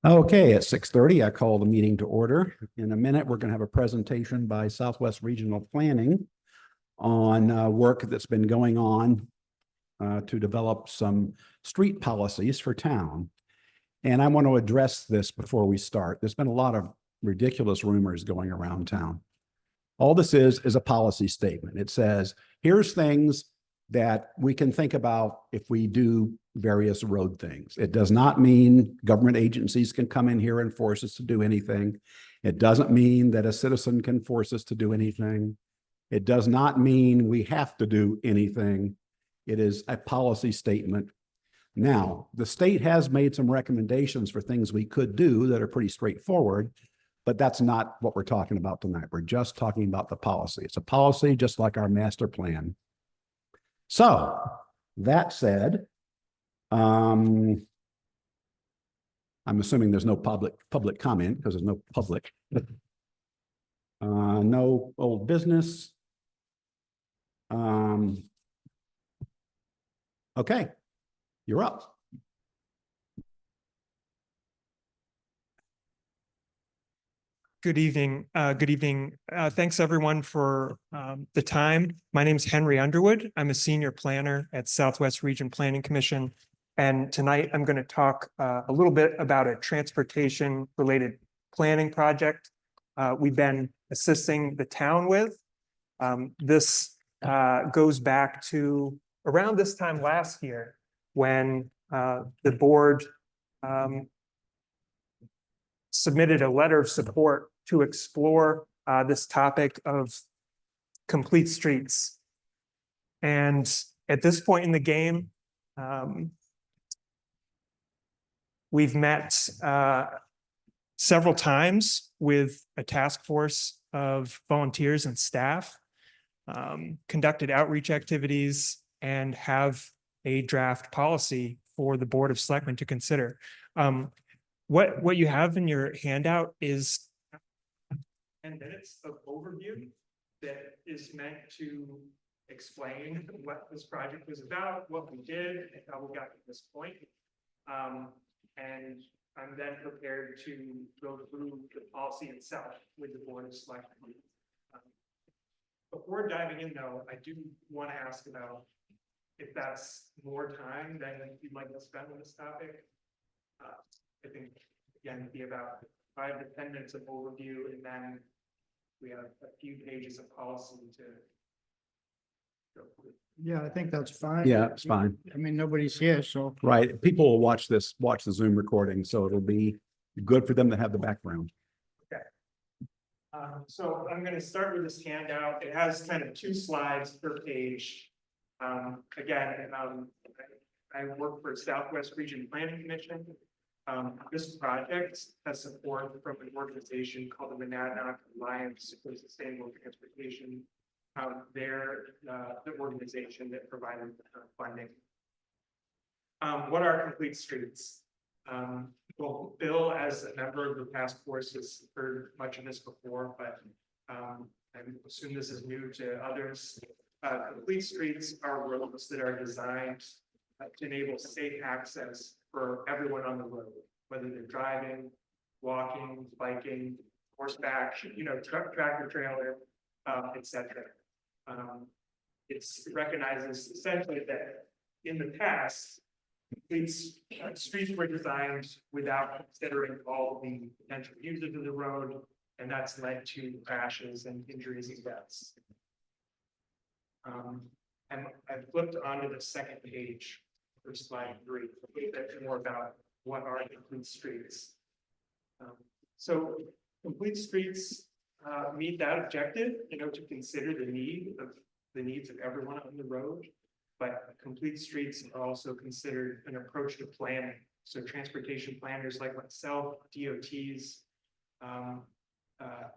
Okay, at 6:30, I call the meeting to order. In a minute, we're going to have a presentation by Southwest Regional Planning on work that's been going on to develop some street policies for town. And I want to address this before we start. There's been a lot of ridiculous rumors going around town. All this is a policy statement. It says, here's things that we can think about if we do various road things. It does not mean government agencies can come in here and force us to do anything. It doesn't mean that a citizen can force us to do anything. It does not mean we have to do anything. It is a policy statement. Now, the state has made some recommendations for things we could do that are pretty straightforward, but that's not what we're talking about tonight. We're just talking about the policy. It's a policy just like our master plan. So that said, I'm assuming there's no public comment because there's no public. No old business. Okay, you're up. Good evening. Thanks everyone for the time. My name is Henry Underwood. I'm a senior planner at Southwest Region Planning Commission. And tonight I'm going to talk a little bit about a transportation related planning project we've been assisting the town with. This goes back to around this time last year when the board submitted a letter of support to explore this topic of complete streets. And at this point in the game, we've met several times with a task force of volunteers and staff, conducted outreach activities, and have a draft policy for the Board of Selectmen to consider. What you have in your handout is 10 minutes of overview that is meant to explain what this project was about, what we did, and how we got to this point. And I'm then prepared to go through the policy itself with the Board of Selectmen. Before diving in, though, I do want to ask about if that's more time than you'd like to spend on this topic. I think, again, it'd be about 5 to 10 minutes of overview, and then we have a few pages of policy to go through. Yeah, I think that's fine. Yeah, it's fine. I mean, nobody's here, so. Right. People will watch the Zoom recording, so it'll be good for them to have the background. Okay. So I'm going to start with this handout. It has kind of 2 slides per page. Again, I work for Southwest Region Planning Commission. This project has support from an organization called the Medeiros Alliance for Sustainable Transportation. They're the organization that provided funding. What are complete streets? Well, Bill, as a member of the task force, has heard much of this before, but I assume this is new to others. Complete streets are roads that are designed to enable safe access for everyone on the road, whether they're driving, walking, biking, horseback, tractor trailer, etc. It recognizes essentially that in the past, streets were designed without considering all the potential users of the road, and that's led to crashes and injuries and deaths. And I flipped onto the second page for slide 3, a little bit more about what are complete streets. So complete streets meet that objective, to consider the needs of everyone on the road. But complete streets are also considered an approach to planning. So transportation planners like myself, DOTs,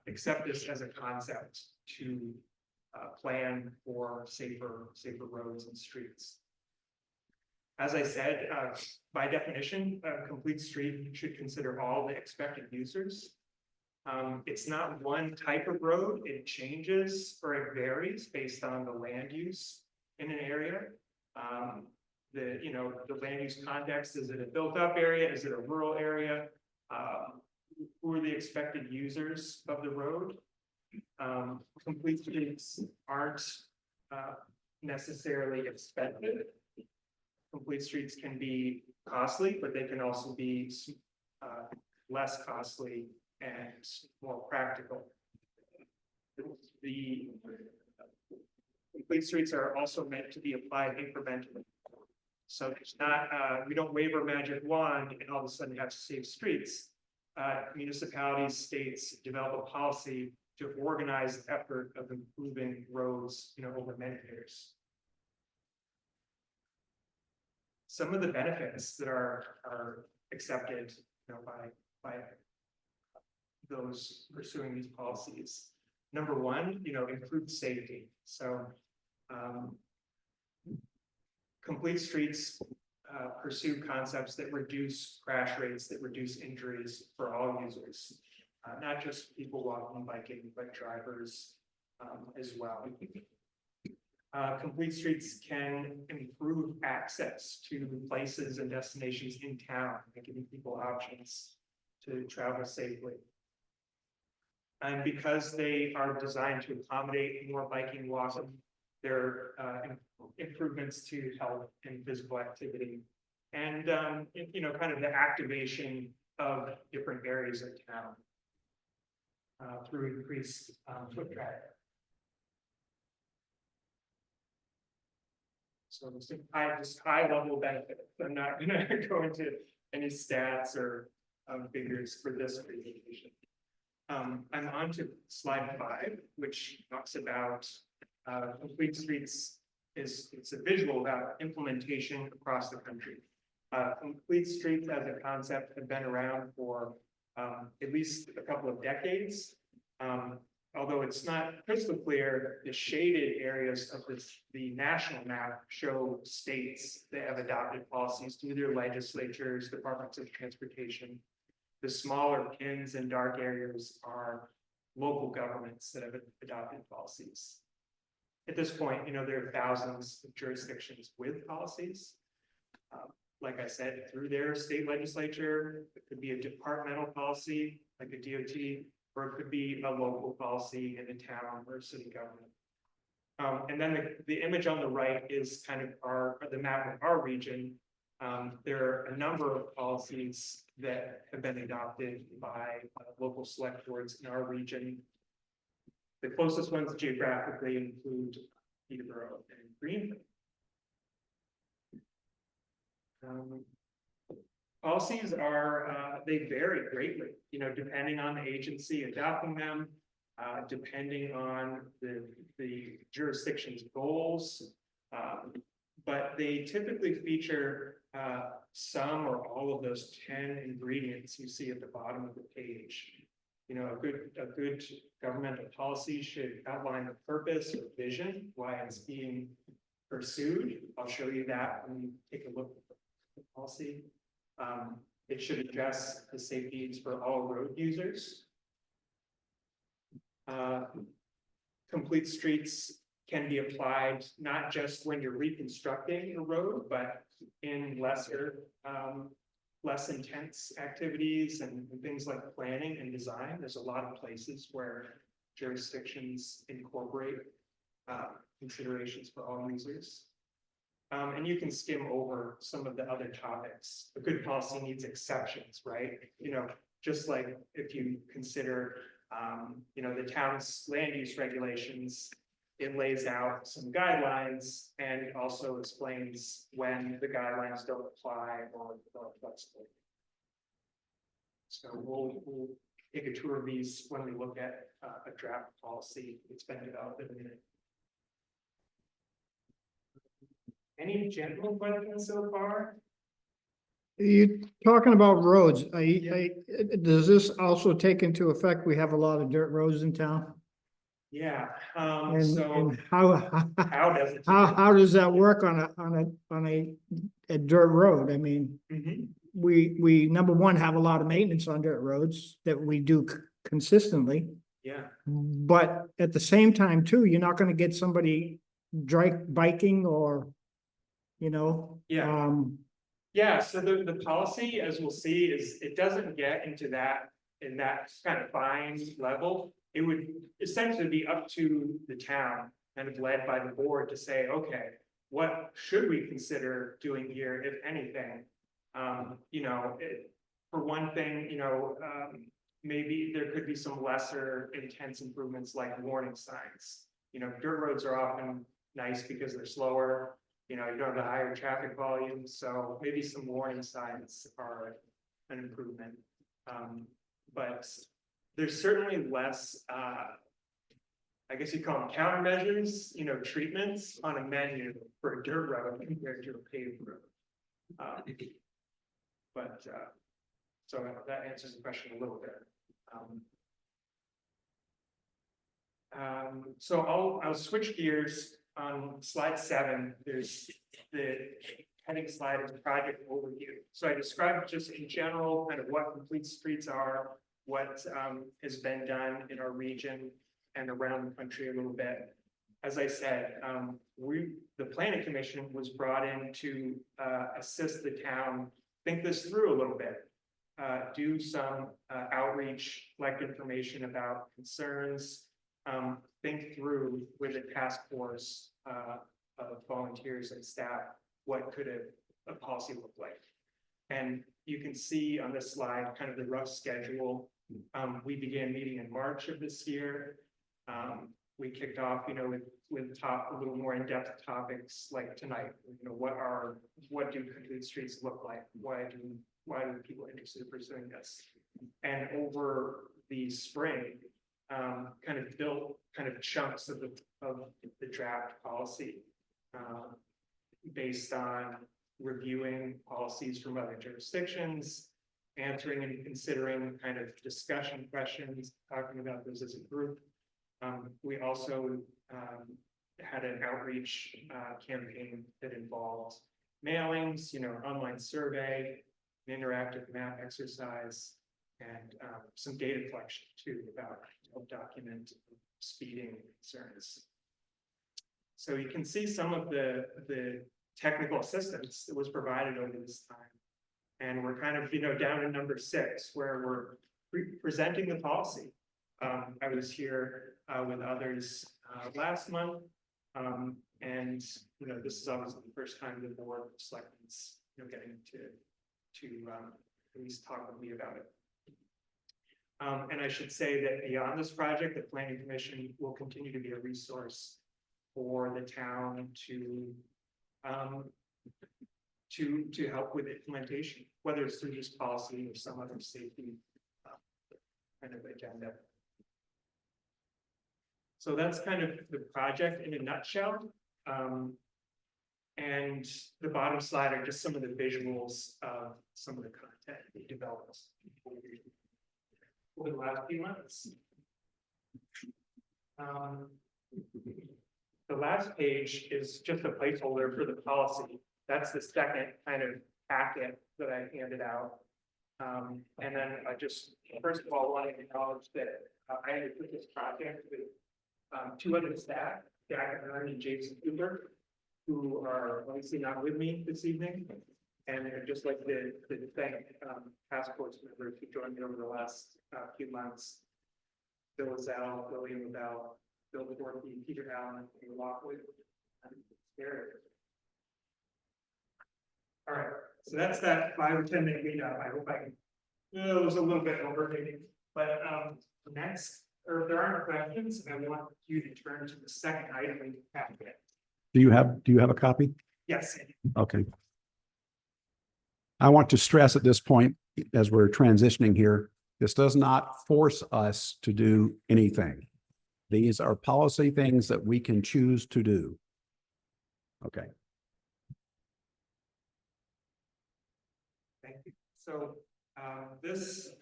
accept this as a concept to plan for safer roads and streets. As I said, by definition, a complete street should consider all the expected users. It's not one type of road. It changes or it varies based on the land use in an area. The land use context, is it a built up area? Is it a rural area? who are the expected users of the road? Complete streets aren't necessarily expensive. Complete streets can be costly, but they can also be less costly and more practical. The complete streets are also meant to be applied incrementally. So it's not, we don't wave a magic wand and all of a sudden have safe streets. Municipalities, states develop a policy to organize the effort of improving roads, over many years. Some of the benefits that are accepted, by those pursuing these policies. Number one, improved safety. So, complete streets pursue concepts that reduce crash rates, that reduce injuries for all users, not just people walking, biking, but drivers as well. Complete streets can improve access to places and destinations in town, giving people options to travel safely. And because they are designed to accommodate more biking, walking, there are improvements to health and physical activity, and kind of the activation of different areas of town through increased foot traffic. So just high level benefit. I'm not going to go into any stats or figures for this presentation. I'm on to slide 5, which talks about complete streets. It's a visual about implementation across the country. Complete streets as a concept have been around for at least a couple of decades. Although it's not crystal clear, the shaded areas of the national map show states that have adopted policies through their legislatures, departments of transportation. The smaller pins and dark areas are local governments that have adopted policies. At this point, there are thousands of jurisdictions with policies. Like I said, through their state legislature, it could be a departmental policy, like a DOT, or it could be a local policy in a town or city government. And then the image on the right is kind of the map of our region. There are a number of policies that have been adopted by local select boards in our region. The closest ones geographically include Peterborough and Greenville. Policies are, they vary greatly, depending on the agency adopting them, depending on the jurisdiction's goals, but they typically feature some or all of those 10 ingredients you see at the bottom of the page. A good governmental policy should outline the purpose or vision, why it's being pursued. I'll show you that when you take a look at the policy. It should address the safety needs for all road users. Complete streets can be applied not just when you're reconstructing a road, but in less intense activities and things like planning and design. There's a lot of places where jurisdictions incorporate considerations for all users. And you can skim over some of the other topics. A good policy needs exceptions, right? Just like if you consider, the town's land use regulations, it lays out some guidelines and also explains when the guidelines don't apply or are flexible. So we'll take a tour of these when we look at a draft policy that's been developed in a minute. Any general questions so far? you talking about roads, does this also take into effect, we have a lot of dirt roads in town? Yeah, And, so and how does it? how does that work on a dirt road? I mean, Mhm. we number one, have a lot of maintenance on dirt roads that we do consistently. Yeah, But at the same time too, you're not gonna get somebody biking or, Yeah. Yeah, so the policy, as we'll see, is it doesn't get into that, in that kind of fine level. It would essentially be up to the town, kind of led by the board to say, okay, what should we consider doing here, if anything? For one thing, maybe there could be some lesser intense improvements like warning signs. Dirt roads are often nice because they're slower. You don't have the higher traffic volume, so maybe some warning signs are an improvement. But there's certainly less, I guess you call them countermeasures, treatments on a menu for a dirt road compared to a paved road. So that answers the question a little bit. So I'll switch gears. On slide 7, there's the heading slide is project overview. So I described just in general kind of what complete streets are, what has been done in our region and around the country a little bit. As I said, the planning commission was brought in to assist the town think this through a little bit, do some outreach, collect information about concerns, think through with a task force of volunteers and staff, what could a policy look like? And you can see on this slide kind of the rough schedule. We began meeting in March of this year. We kicked off, with a little more in-depth topics like tonight. What do complete streets look like? Why are people interested in pursuing this? And over the spring, kind of built kind of chunks of the draft policy based on reviewing policies from other jurisdictions, answering and considering kind of discussion questions, talking about those as a group. We also had an outreach campaign that involved mailings, online survey, an interactive map exercise, and some data collection too about to help document speeding concerns. So you can see some of the technical assistance that was provided over this time. And we're kind of, down to number 6, where we're presenting the policy. I was here with others last month. And, this is obviously the first time the board of selectmen's, getting to at least talk with me about it. And I should say that beyond this project, the Planning Commission will continue to be a resource for the town to help with implementation, whether it's through this policy or some other safety kind of agenda. So that's kind of the project in a nutshell. And the bottom slide are just some of the visuals of some of the content we developed over the last few months. The last page is just a placeholder for the policy. That's the second kind of packet that I handed out. And then I just, first of all, want to acknowledge that I undertook this project with 2 other staff, Jack and Jason Cooper, who are obviously not with me this evening. And I'd just like to thank task force members who joined me over the last few months. Bill Lazell, William Lavelle, Bill Forkey, Peter Allen, and Lockwood. All right, so that's that 5 or 10 minute lead up. I hope I can, it was a little bit over maybe, but next, or if there aren't questions, I want you to turn to the second item in the packet. Do you have a copy? Yes. Okay. I want to stress at this point, as we're transitioning here, this does not force us to do anything. These are policy things that we can choose to do. Okay. Thank you. So this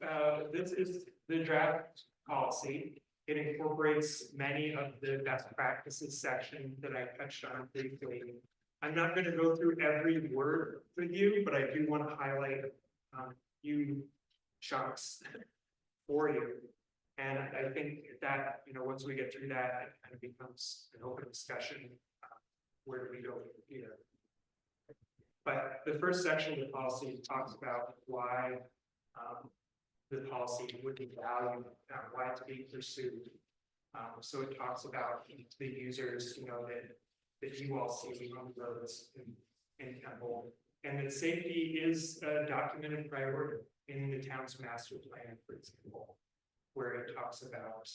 is the draft policy. It incorporates many of the best practices section that I touched on briefly. I'm not going to go through every word with you, but I do want to highlight a few chunks for you. And I think that, once we get through that, it kind of becomes an open discussion. Where do we go from here? But the first section of the policy talks about why the policy would be valued, why it's being pursued. So it talks about the users, that you all see on the roads in Temple, and that safety is a documented priority in the town's master plan, for example, where it talks about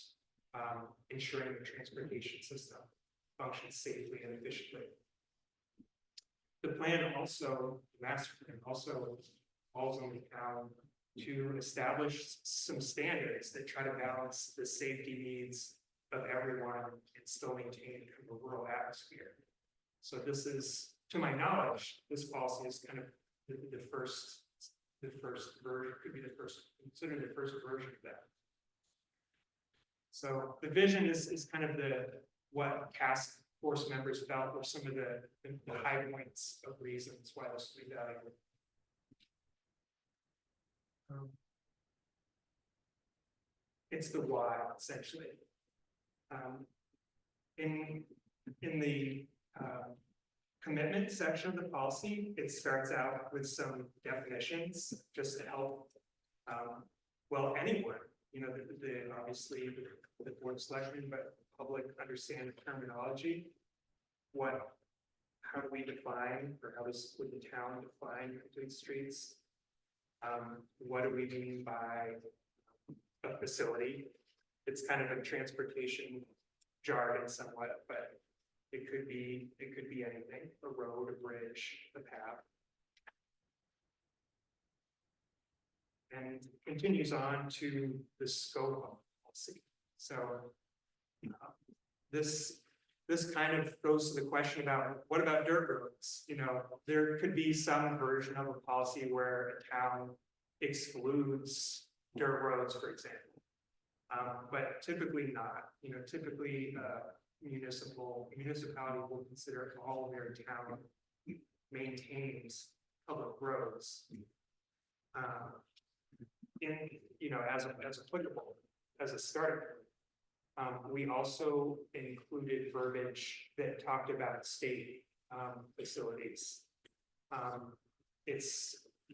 ensuring the transportation system functions safely and efficiently. The plan also, the master plan also calls on the town to establish some standards that try to balance the safety needs of everyone and still maintain kind of a rural atmosphere. So this is, to my knowledge, this policy is kind of the first version, could be considered the first version of that. So the vision is kind of what task force members felt were some of the high points of reasons why this would be valuable. It's the why, essentially. In the commitment section of the policy, it starts out with some definitions just to help, well, anyone, obviously the board of selectmen, but public understand the terminology. How do we define, or would the town define complete streets? What do we mean by a facility? It's kind of a transportation jargon somewhat, but it could be anything: a road, a bridge, a path. And continues on to the scope of policy. So this kind of goes to the question about what about dirt roads? There could be some version of a policy where a town excludes dirt roads, for example. But typically not. Typically municipality will consider all of their town maintains public roads. As applicable, as a starting point. We also included verbiage that talked about state facilities.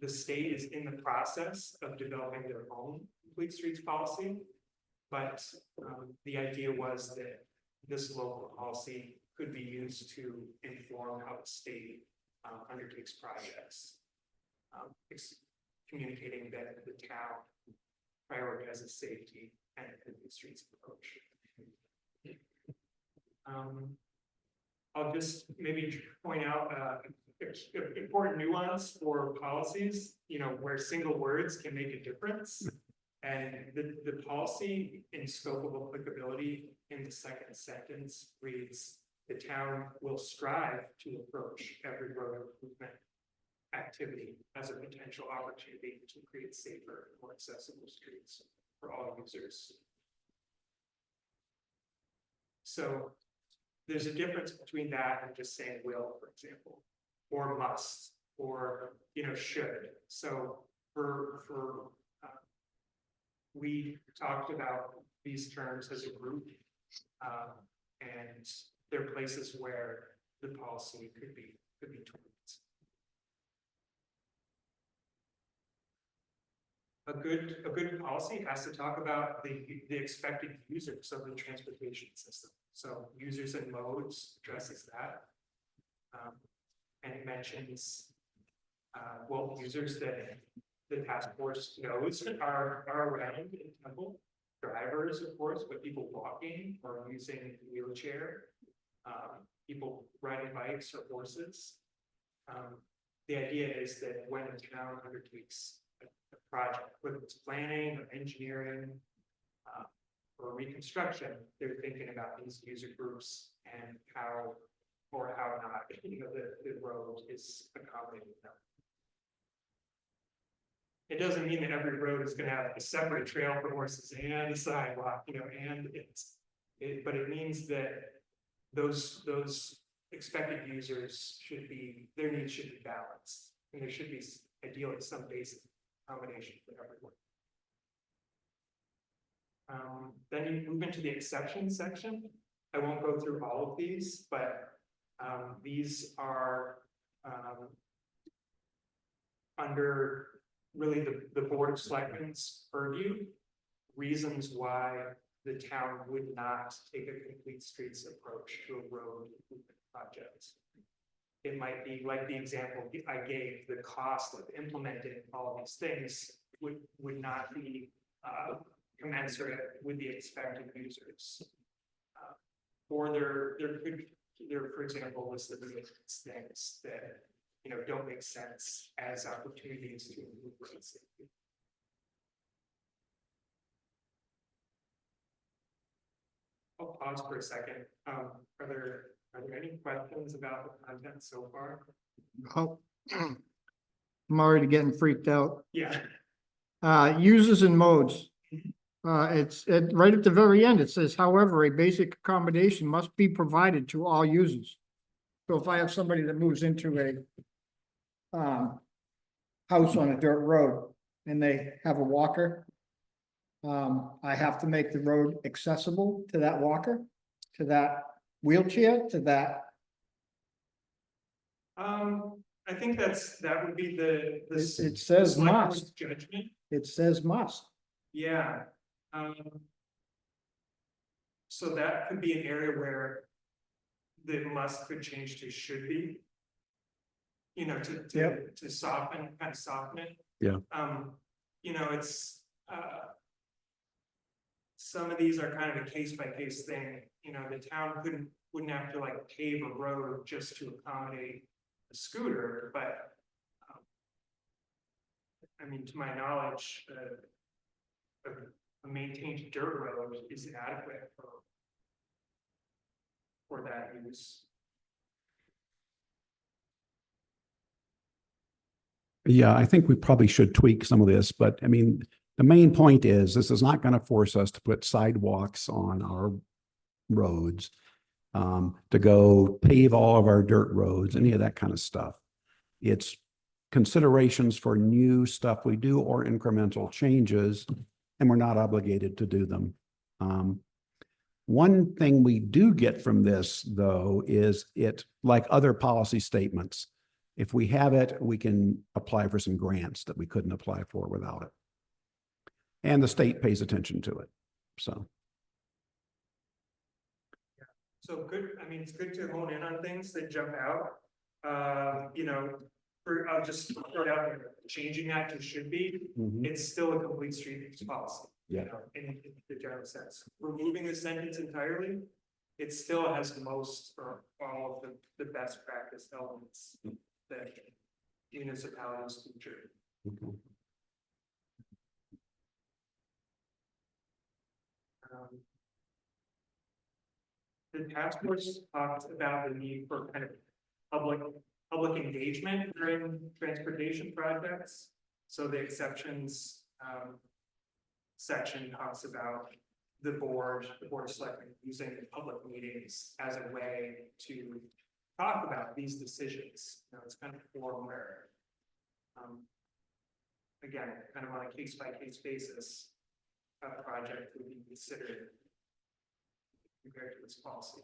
The state is in the process of developing their own complete streets policy, but the idea was that this local policy could be used to inform how the state undertakes projects, communicating that the town prioritizes safety and complete streets approach. I'll just maybe point out important nuance for policies, where single words can make a difference. And the policy in scope of applicability in the second sentence reads, the town will strive to approach every road improvement activity as a potential opportunity to create safer, more accessible streets for all users. So there's a difference between that and just saying will, for example, or must, or should. So we talked about these terms as a group, and there are places where the policy could be tweaked. A good policy has to talk about the expected users of the transportation system. So users and modes addresses that, and it mentions users that the task force knows are around in Temple. Drivers, of course, but people walking or using a wheelchair, people riding bikes or horses. The idea is that when a town undertakes a project, whether it's planning or engineering or reconstruction, they're thinking about these user groups and how or how not the road is accommodating them. It doesn't mean that every road is going to have a separate trail for horses and a sidewalk, but it means that those expected users their needs should be balanced, and there should be ideally some basic accommodation for everyone. Then you move into the exceptions section. I won't go through all of these, but these are under really the Board of Selectmen's purview, reasons why the town would not take a complete streets approach to a road improvement project. It might be like the example I gave, the cost of implementing all these things would not be commensurate with the expected users. Or there could be, for example, listed things that, you know, don't make sense as opportunities to improve road safety. I'll pause for a second. Are there any questions about the content so far? Oh, I'm already getting freaked out. Yeah. Uses and modes. It's right at the very end. It says, however, a basic accommodation must be provided to all users. So if I have somebody that moves into a house on a dirt road and they have a walker, I have to make the road accessible to that walker, to that wheelchair, to that. I think that would be the. It says select board's must. Judgment. It says must. Yeah. So that could be an area where the must could change to should be. You know, to soften it. Yeah. You know, it's, some of these are kind of a case by case thing, you know, the town wouldn't have to like pave a road just to accommodate a scooter, but. I mean, to my knowledge, a maintained dirt road is adequate for that use. Yeah, I think we probably should tweak some of this, but I mean, the main point is this is not going to force us to put sidewalks on our roads, to go pave all of our dirt roads, any of that kind of stuff. It's considerations for new stuff we do or incremental changes, and we're not obligated to do them. One thing we do get from this, though, is it, like other policy statements, if we have it, we can apply for some grants that we couldn't apply for without it. And the state pays attention to it, so. So good, I mean, it's good to hone in on things that jump out. You know, I'll just throw it out there, changing that to should be, it's still a complete streets policy. Yeah. You know, in the general sense. Removing the sentence entirely, it still has most or all of the best practice elements that municipalities feature. The task force talked about the need for kind of public engagement during transportation projects. So the exceptions section talks about the board of selectmen using public meetings as a way to talk about these decisions. You know, it's kind of forum where, again, kind of on a case by case basis, a project would be considered compared to this policy.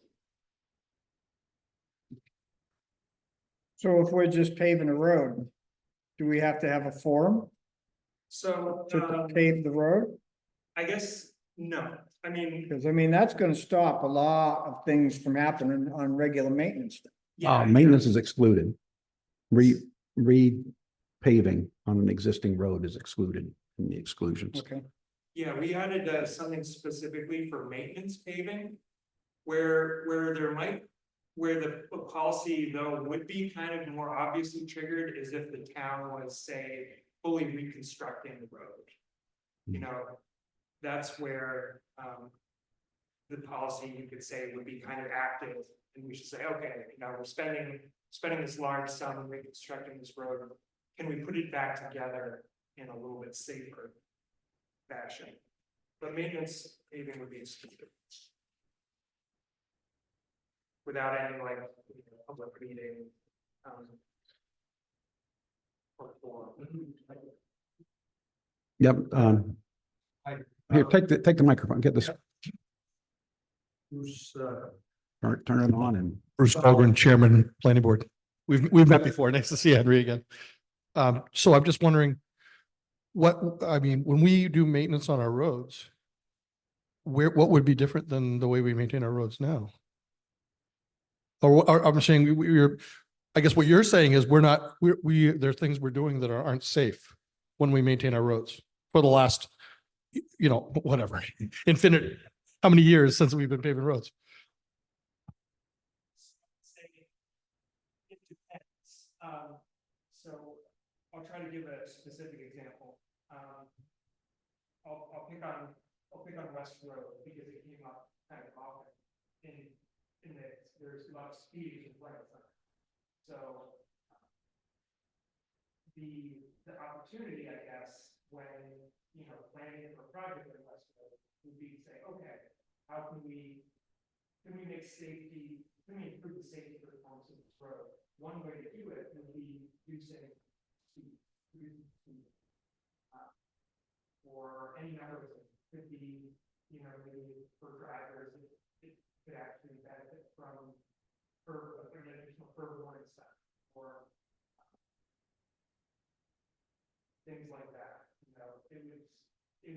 So if we're just paving a road, do we have to have a forum So to pave the road? I guess no. I mean, Because I mean, that's gonna stop a lot of things from happening on regular maintenance. yeah, Maintenance is excluded. Repaving on an existing road is excluded from the exclusions. Okay. yeah, we added something specifically for maintenance paving, where the policy though would be kind of more obviously triggered is if the town was, say, fully reconstructing the road. You know, that's where the policy, you could say, would be kind of active, and we should say, okay, you know, we're spending this large sum on reconstructing this road. Can we put it back together in a little bit safer fashion? But maintenance paving would be excluded. Without any like, you know, public meeting. Or forum. Yep. Here, take the microphone, get this, Bruce, turn it on and. Bruce Dahlgren, Chairman, Planning Board. We've met before. Nice to see you, Henry, again. So I'm just wondering, I mean, when we do maintenance on our roads, what would be different than the way we maintain our roads now? Or I'm saying I guess what you're saying is there are things we're doing that aren't safe when we maintain our roads for the last, whatever, infinite, how many years since we've been paving roads? It depends. So I'll try to give a specific example. I'll pick on West Road because it came up kind of often in that there's a lot of speed in front of them. So the opportunity, I guess, when planning for a project in West Road would be to say, okay, how can we improve the safety performance of this road? One way to do it would be reducing speed, or any number of things. Could be, maybe for drivers, it could actually benefit from an additional curb warning stuff, or things like that. It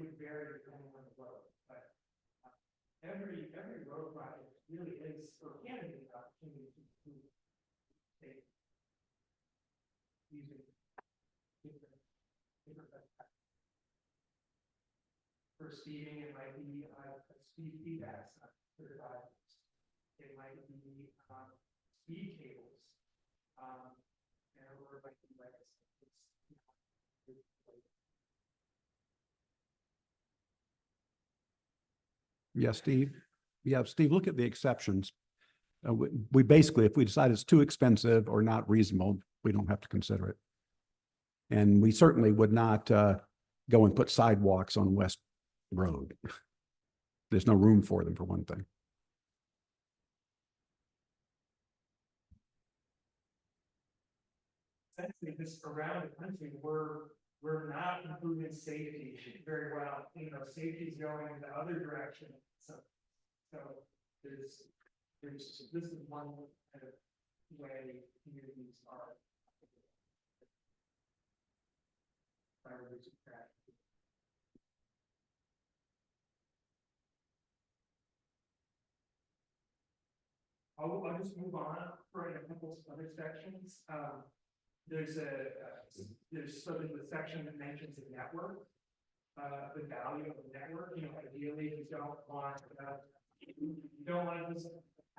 would vary depending on the road, but every road project really is, or can be, an opportunity to improve safety using different for speeding. It might be a speed feedback sign for the drivers. It might be speed cables, or it might be like Yeah, Steve. Yeah, Steve, look at the exceptions. We basically, if we decide it's too expensive or not reasonable, we don't have to consider it. And we certainly would not go and put sidewalks on West Road. There's no room for them, for one thing. essentially just around the country, we're not improving safety very well. Safety is going in the other direction. So there's this is one kind of way communities are by reducing traffic. I'll just move on for a couple of other sections. There's the section that mentions the network, the value of the network. Ideally, you don't want this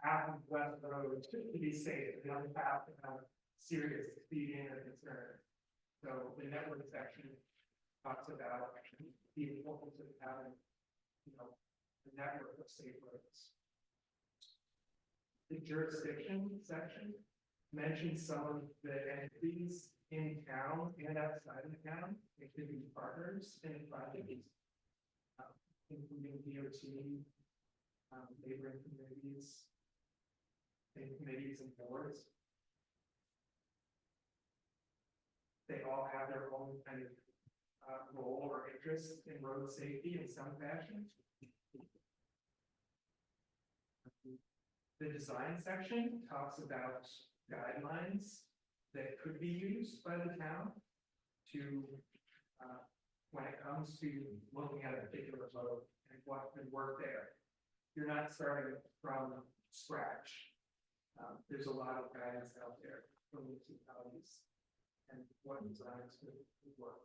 half of West Road to be safe. The other half to have serious speeding or concern. So the network section talks about the importance of having, the network of safe roads. The jurisdiction section mentions some of the entities in town and outside of town. It could be partners in projects, including DOT, neighboring communities, and committees and boards. They all have their own kind of role or interest in road safety in some fashion. The design section talks about guidelines that could be used by the town to, when it comes to looking at a particular road and what could work there. You're not starting from scratch. There's a lot of guidance out there from municipalities and what designs could work.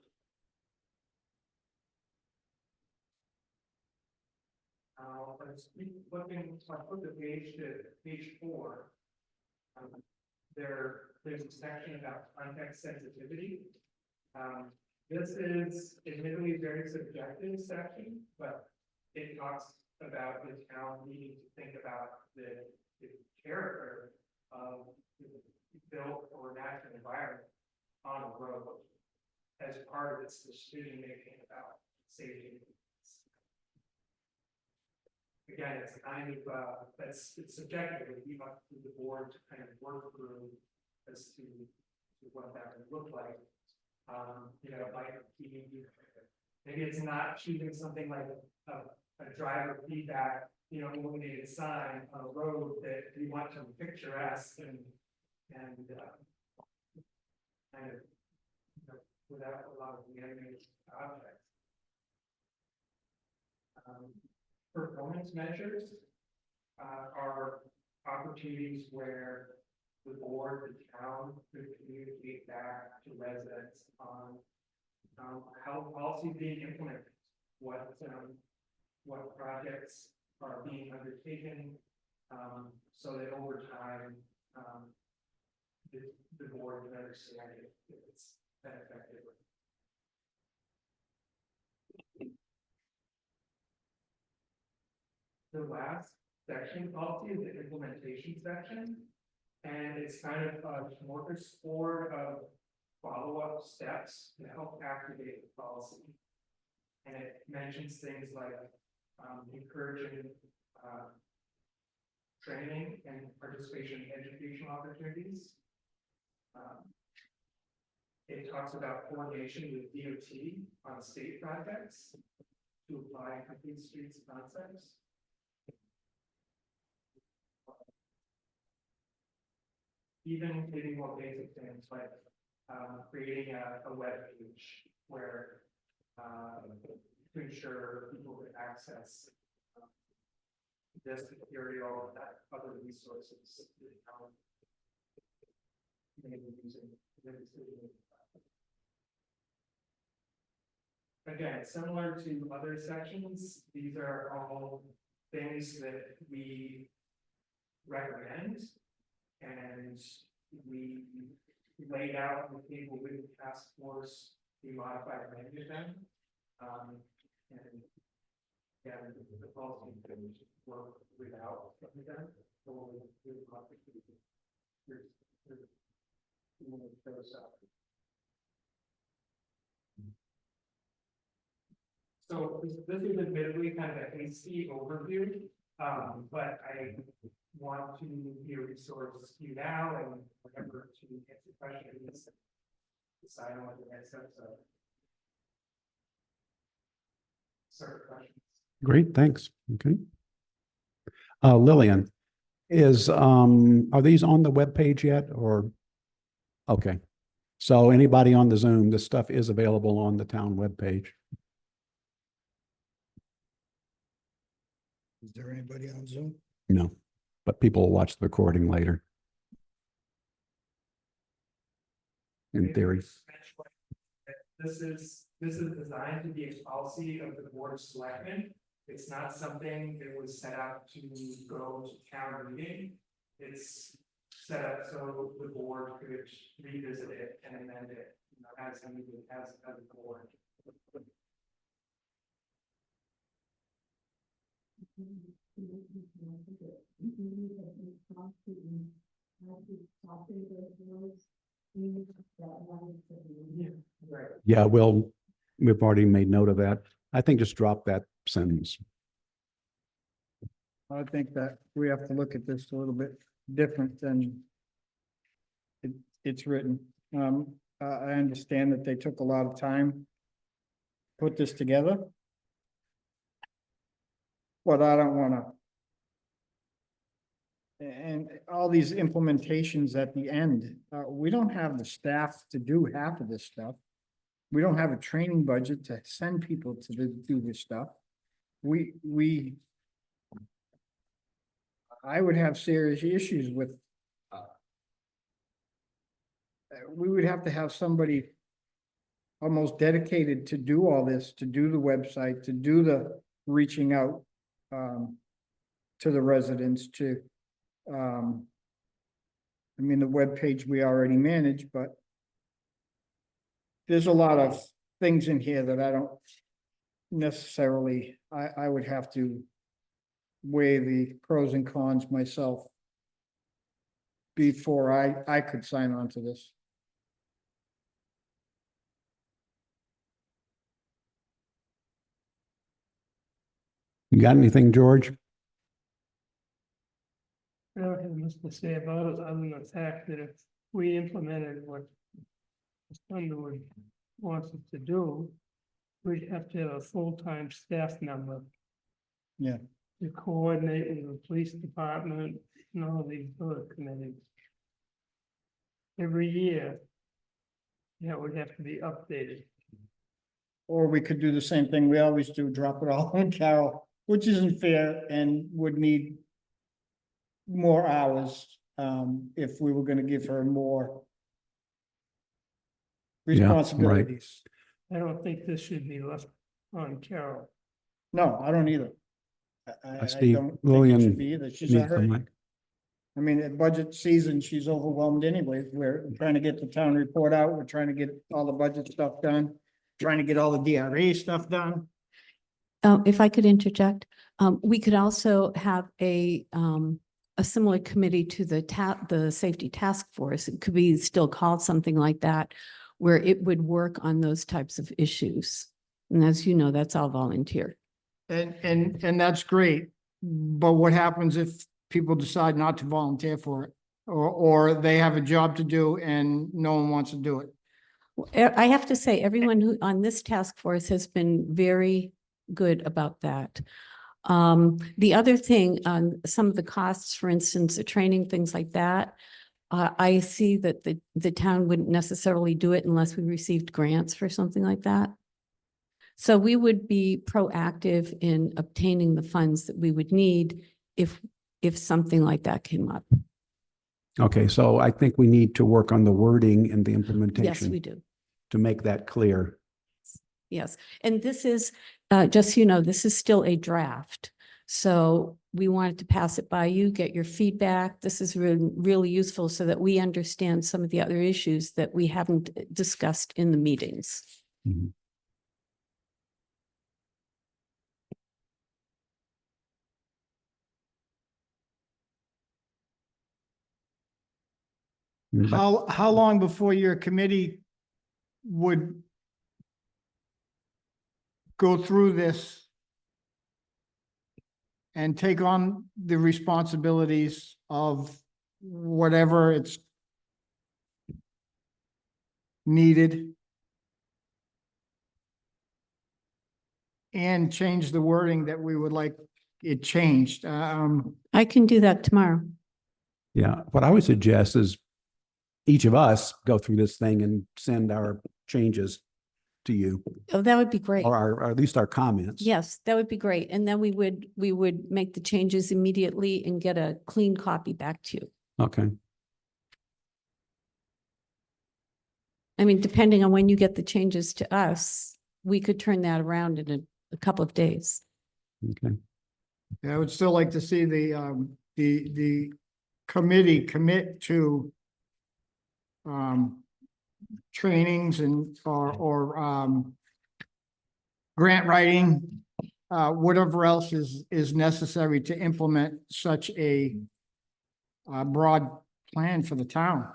I'll put the page to page 4. There's a section about context sensitivity. This is admittedly a very subjective section, but it talks about the town needing to think about the character of the built or natural environment on a road as part of its decision making about safety. Again, it's kind of it's subjective. We have to the board to kind of work through as to what that would look like. It might be, maybe it's not choosing something like a driver feedback, illuminated sign on a road that we want to be picturesque and kind of without a lot of animated objects. Performance measures are opportunities where the board, the town, could communicate back to residents on how policy is being implemented, what projects are being undertaken, so that over time, the board can understand if it's been effective. The last section policy is the implementation section. And it's kind of a smorgasbord of follow-up steps to help activate the policy. And it mentions things like encouraging training and participation in educational opportunities. It talks about coordination with DOT on state projects to apply complete streets concepts. Even maybe more basic things like creating a web page where to ensure people can access this material, that other resources maybe using the decision. Again, similar to other sections, these are all things that we recommend. And we laid out the table with the task force, we modified many of them. And yeah, the policy can work without some of them. So we'll So this is admittedly kind of a hasty overview, but I want to be a resource to you now and whatever to answer questions, decide on what the next steps are. Certain questions. Great, thanks. Okay. Lillian, are these on the webpage yet or? Okay. So anybody on the Zoom, this stuff is available on the town webpage. Is there anybody on Zoom? No, but people will watch the recording later. In theory. This is designed to be a policy of the board of selectmen. It's not something that was set out to go to town meeting. It's set up so the board could revisit it and amend it, as a board. Right. Yeah, we've already made note of that. I think just drop that sentence. I think that we have to look at this a little bit different than it's written. I understand that they took a lot of time to put this together. But I don't wanna. And all these implementations at the end, we don't have the staff to do half of this stuff. We don't have a training budget to send people to do this stuff. I would have serious issues with. We would have to have somebody almost dedicated to do all this, to do the website, to do the reaching out to the residents, to I mean, the webpage we already manage, but there's a lot of things in here that I don't necessarily, I would have to weigh the pros and cons myself before I could sign on to this. You got anything, George? I don't have much to say about it, other than the fact that if we implemented what Underwood wants us to do, we'd have to have a full-time staff member. Yeah. To coordinate with the police department and all these other committees. Every year, Yeah, it would have to be updated. Or we could do the same thing we always do, drop it all on Carol, which isn't fair and would need more hours, if we were gonna give her more Yeah, right. responsibilities. I don't think this should be left on Carol. No, I don't either. I Steve, don't think it Lillian should be either. She's needs the already, mic. I mean, at budget season, she's overwhelmed anyway. We're trying to get the town report out. We're trying to get all the budget stuff done, trying to get all the DRA stuff done. If I could interject, we could also have a similar committee to the safety task force. It could be still called something like that, where it would work on those types of issues. And as you know, that's all volunteer. And that's great. But what happens if people decide not to volunteer for it? Or they have a job to do and no one wants to do it? I have to say, everyone who on this task force has been very good about that. The other thing on some of the costs, for instance, the training, things like that, I see that the town wouldn't necessarily do it unless we received grants for something like that. So we would be proactive in obtaining the funds that we would need if something like that came up. Okay, so I think we need to work on the wording and the Yes, implementation we do. to make that clear. Yes, and this is, just so you know, this is still a draft. So we wanted to pass it by you, get your feedback. This is really useful so that we understand some of the other issues that we haven't discussed in the meetings. Mhm. But How long before your committee would go through this and take on the responsibilities of whatever it's needed and change the wording that we would like it changed? I can do that tomorrow. Yeah, what I would suggest is each of us go through this thing and send our changes to you, Oh, that would be great. or at least our comments. Yes, that would be great. And then we would make the changes immediately and get a clean copy back to you. Okay, I mean, depending on when you get the changes to us, we could turn that around in a couple of days. okay. Yeah, I would still like to see the committee commit to trainings or grant writing, whatever else is necessary to implement such a broad plan for the town.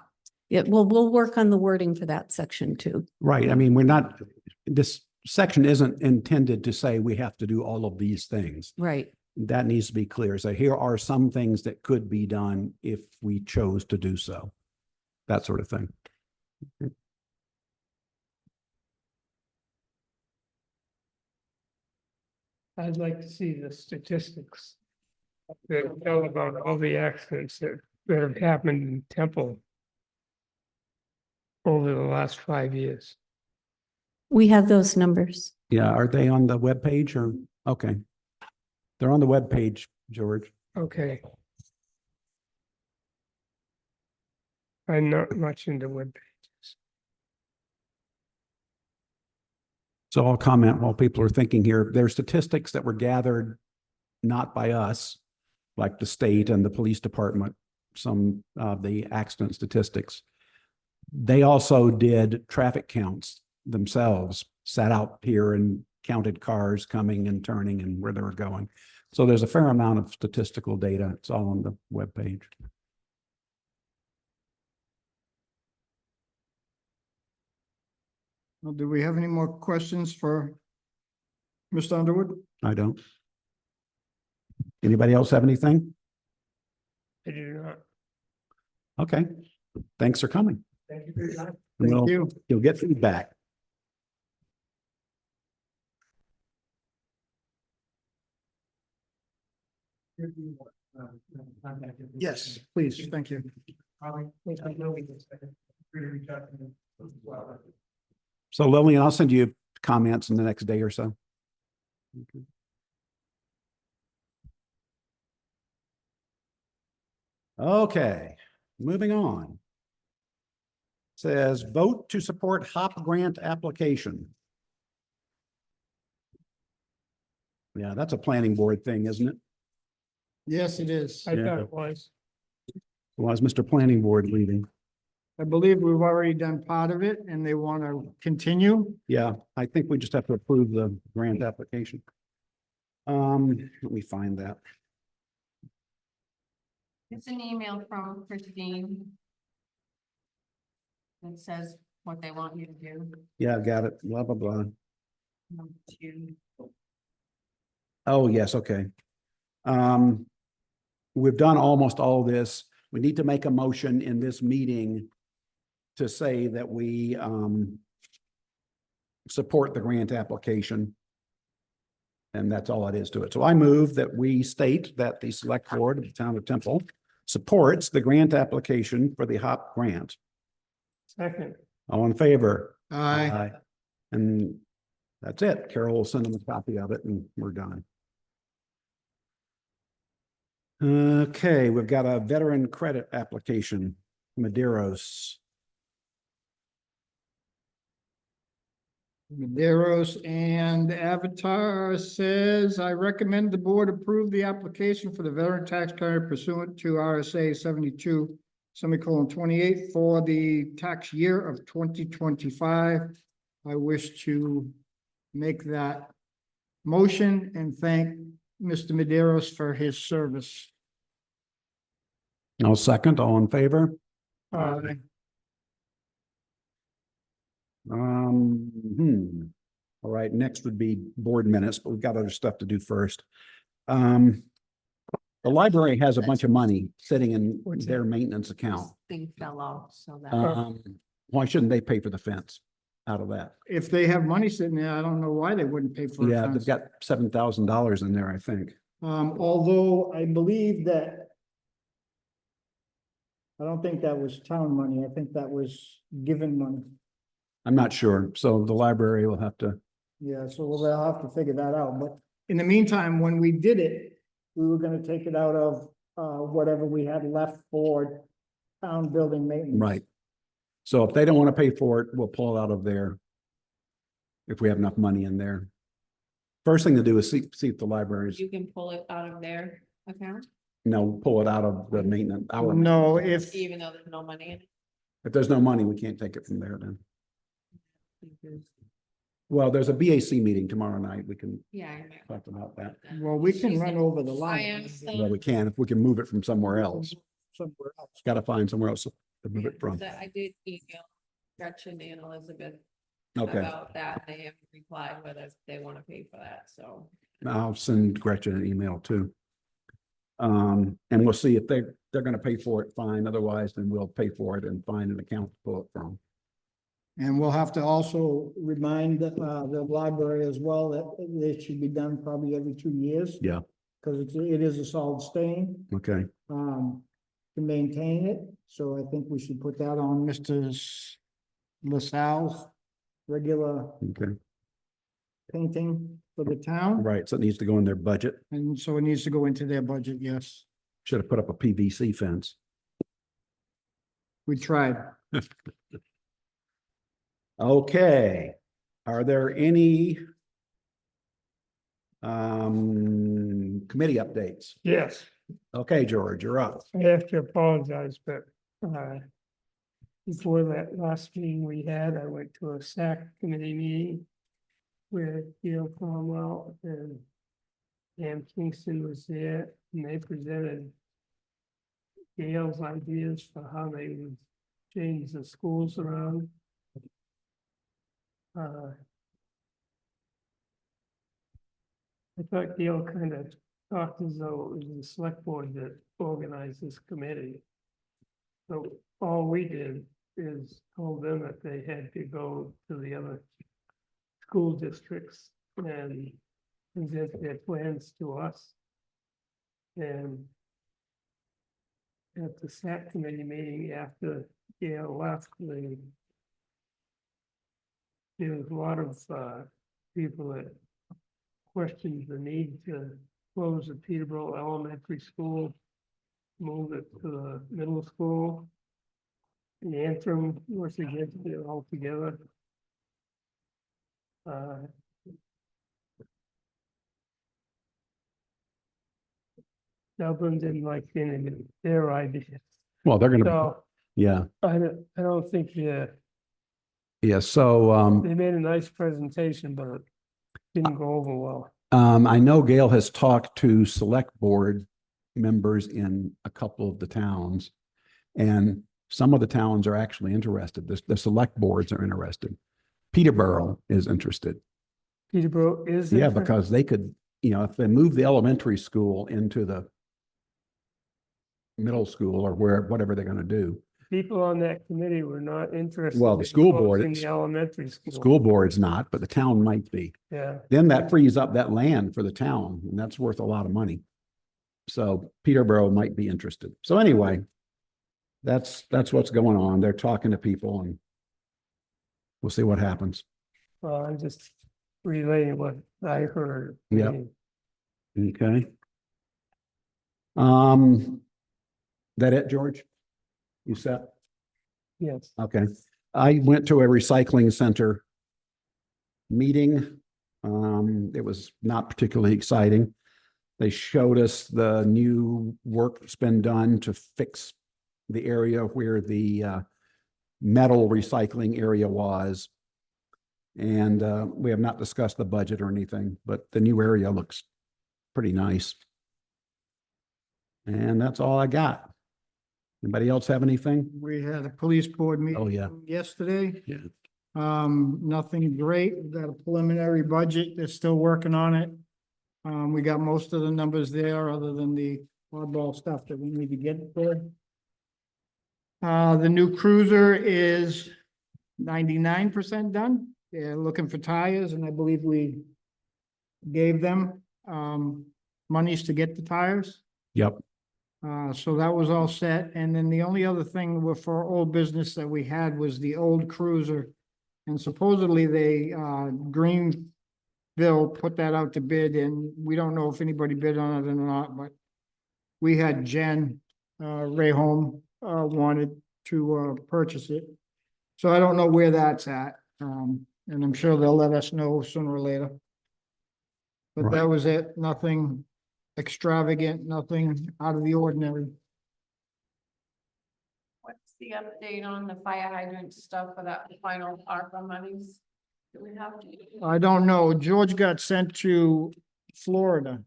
Yeah, well, we'll work on the wording for that section too. Right, I mean, this section isn't intended to say we have to do all of these things. Right. That needs to be clear. So here are some things that could be done if we chose to do so. That sort of thing. I'd like to see the statistics that tell about all the accidents that have happened in Temple over the last 5 years. We have those numbers. Yeah, are they on the webpage or, okay. They're on the webpage, George. Okay. I'm not much into web pages. So I'll comment while people are thinking here. There are statistics that were gathered not by us, like the state and the police department, some of the accident statistics. They also did traffic counts themselves, sat out here and counted cars coming and turning and where they were going. So there's a fair amount of statistical data. It's all on the webpage. Well, do we have any more questions for Mr. Underwood? I don't. Anybody else have anything? I do not. Okay. Thanks for coming. Thank you for your time. Thank you. You'll get feedback. Yes, please, thank you. Probably, I know we can reach out to them. So Lillian, I'll send you comments in the next day or so. Okay. Okay, moving on. Says vote to support HOP grant application. Yeah, that's a planning board thing, isn't it? Yes, it is. I Yeah. thought it was. Why is Mr. Planning Board leaving? I believe we've already done part of it and they want to continue. Yeah, I think we just have to approve the grant application. Let me find that. It's an email from Christine. That says what they want you to do. Yeah, got it. Blah, blah, blah. To Oh, yes, okay. We've done almost all this. We need to make a motion in this meeting to say that we support the grant application. And that's all it is to it. So I move that we state that the select board of the town of Temple supports the grant application for the HOP grant. Second, All in favor? Aye. And that's it. Carol will send them a copy of it and we're done. Okay, we've got a veteran credit application, Medeiros. Medeiros and Avatar says, I recommend the board approve the application for the veteran tax credit pursuant to RSA 72, semicolon 28 for the tax year of 2025. I wish to make that motion and thank Mr. Medeiros for his service. I'll second. All in favor? Aye. All right, next would be board minutes, but we've got other stuff to do first. The library has a bunch of money sitting in What's their maintenance account. thing fell off, so that. Why shouldn't they pay for the fence out of that? If they have money sitting there, I don't know why they wouldn't pay for it. Yeah, they've got $7,000 in there, I think. Although I believe that I don't think that was town money. I think that was given money. I'm not sure. So the library will have to, Yeah, so we'll have to figure that out. But in the meantime, when we did it, we were gonna take it out of whatever we had left for town building maintenance. right. So if they don't want to pay for it, we'll pull it out of there. If we have enough money in there. First thing to do is see if the libraries, You can pull it out of their account, pull it out of the maintenance. No, if, even though there's no money in it. If there's no money, we can't take it from there then. Because- Well, there's a BAC meeting tomorrow night. We can Yeah. I remember talk about that. well, we can She run said- over the I line. understand. Well, we can, if we can move it from somewhere else. Somewhere else. Got to find somewhere else to move it from. I did email Gretchen and Elizabeth Okay, about that. They haven't replied whether they want to pay for that, so. I'll send Gretchen an email too. And we'll see if they're going to pay for it, fine. Otherwise, then we'll pay for it and find an account to pull it from. And we'll have to also remind the library as well that it should be done probably every 2 years. Yeah. Because it is a solid stain, Okay, to maintain it. So I think we should put that on Mr. LaSalle's regular okay, painting for the town. right. So it needs to go in their budget. And so it needs to go into their budget, yes. Should have put up a PVC fence. We tried. Okay, are there any committee updates? yes, Okay, George, you're up. I have to apologize, but before that last meeting we had, I went to a SAC committee meeting with Gail Cromwell and Pam Kingston was there, and they presented Gail's ideas for how they would change the schools around. I thought Gail kind of talked as though it was the select board that organized this committee. So all we did is told them that they had to go to the other school districts and present their plans to us. And at the SAC committee meeting after Gail left, the there's a lot of, people that question the need to close the Peterborough Elementary School, move it to the middle school. In the interim, we're against it altogether. Dublin didn't like any of their ideas, Well, they're gonna, so yeah, I don't think, yeah, so, they made a nice presentation, but it didn't go over well. I know Gail has talked to select board members in a couple of the towns. And some of the towns are actually interested. The select boards are interested. Peterborough is interested. Peterborough is. Yeah, interested? because they could, if they move the elementary school into the middle school or whatever they're gonna do. People on that committee were not interested. Well, the in school board, closing it's- The elementary school. School board's not, but the town might be. Yeah, Then that frees up that land for the town, and that's worth a lot of money. So Peterborough might be interested. So anyway, that's what's going on. They're talking to people and we'll see what happens. well, I'm just relaying what I heard. Yep. Okay. That it, George? You set? Yes, Okay. I went to a recycling center meeting. It was not particularly exciting. They showed us the new work that's been done to fix the area where the metal recycling area was. And we have not discussed the budget or anything, but the new area looks pretty nice. And that's all I got. Anybody else have anything? We had a police board meeting. Oh, yeah. Yesterday. Yeah. Nothing great. We've got a preliminary budget. They're still working on it. We got most of the numbers there other than the oddball stuff that we need to get there. The new cruiser is 99% done. They're looking for tires and I believe we gave them, monies to get the tires. Yep. So that was all set. And then the only other thing for old business that we had was the old cruiser. And supposedly they, Greenville put that out to bid and we don't know if anybody bid on it or not, but we had Jen, Ray Home, wanted to, purchase it. So I don't know where that's at. And I'm sure they'll let us know sooner or later. But that Right. was it. Nothing extravagant, nothing out of the ordinary. What's the update on the fire hydrant stuff for that final ARPA monies? Do we have to? I don't know. George got sent to Florida.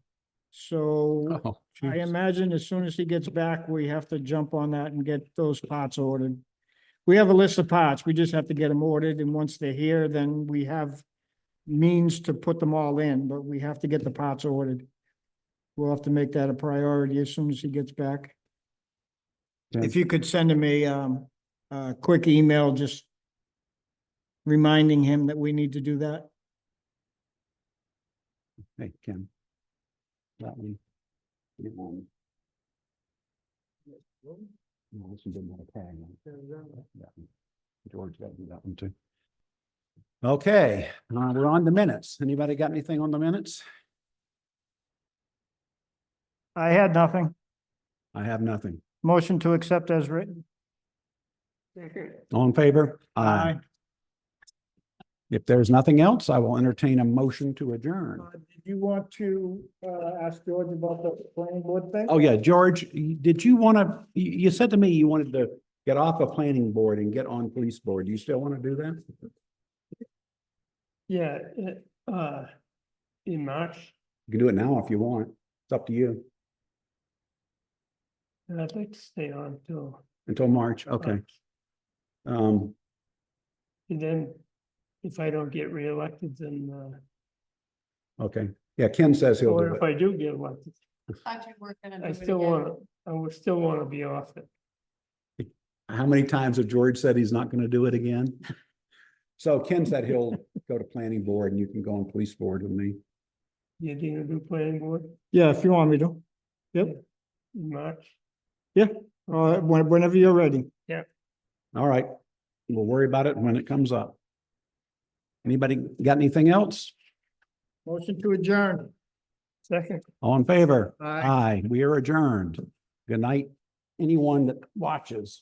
So Oh, I geez. imagine as soon as he gets back, we have to jump on that and get those parts ordered. We have a list of parts. We just have to get them ordered. And once they're here, then we have means to put them all in, but we have to get the parts ordered. We'll have to make that a priority as soon as he gets back. Okay. If you could send him a quick email, just reminding him that we need to do that. Hey, Kim. That one. Get one. No, this one didn't have a tag on it. That one. George got that one too. Okay, we're on the minutes. Anybody got anything on the minutes? I had nothing. I have nothing. Motion to accept as written. All in favor? If there's nothing else, I will entertain a motion to adjourn. Did you want to ask George about the planning board thing? Oh, yeah, George, did you want to, you said to me you wanted to get off a planning board and get on police board. Do you still want to do that? Yeah, in March, You can do it now if you want. It's up to you. and I'd like to stay on till. Until March, okay. And then if I don't get reelected, then, Okay, yeah, Ken says he'll or do if it. I do get elected, Thought you were gonna do I it still again. would still wanna be off it. How many times have George said he's not going to do it again? So Ken said he'll go to planning board and you can go on police board with me. You gonna do planning board Yeah, if you want me to. Yep, in March? whenever you're ready. All right, we'll worry about it when it comes up. Anybody got anything else? Motion to adjourn. Second. All in favor? Aye. Aye, we are adjourned. Good night, anyone that watches.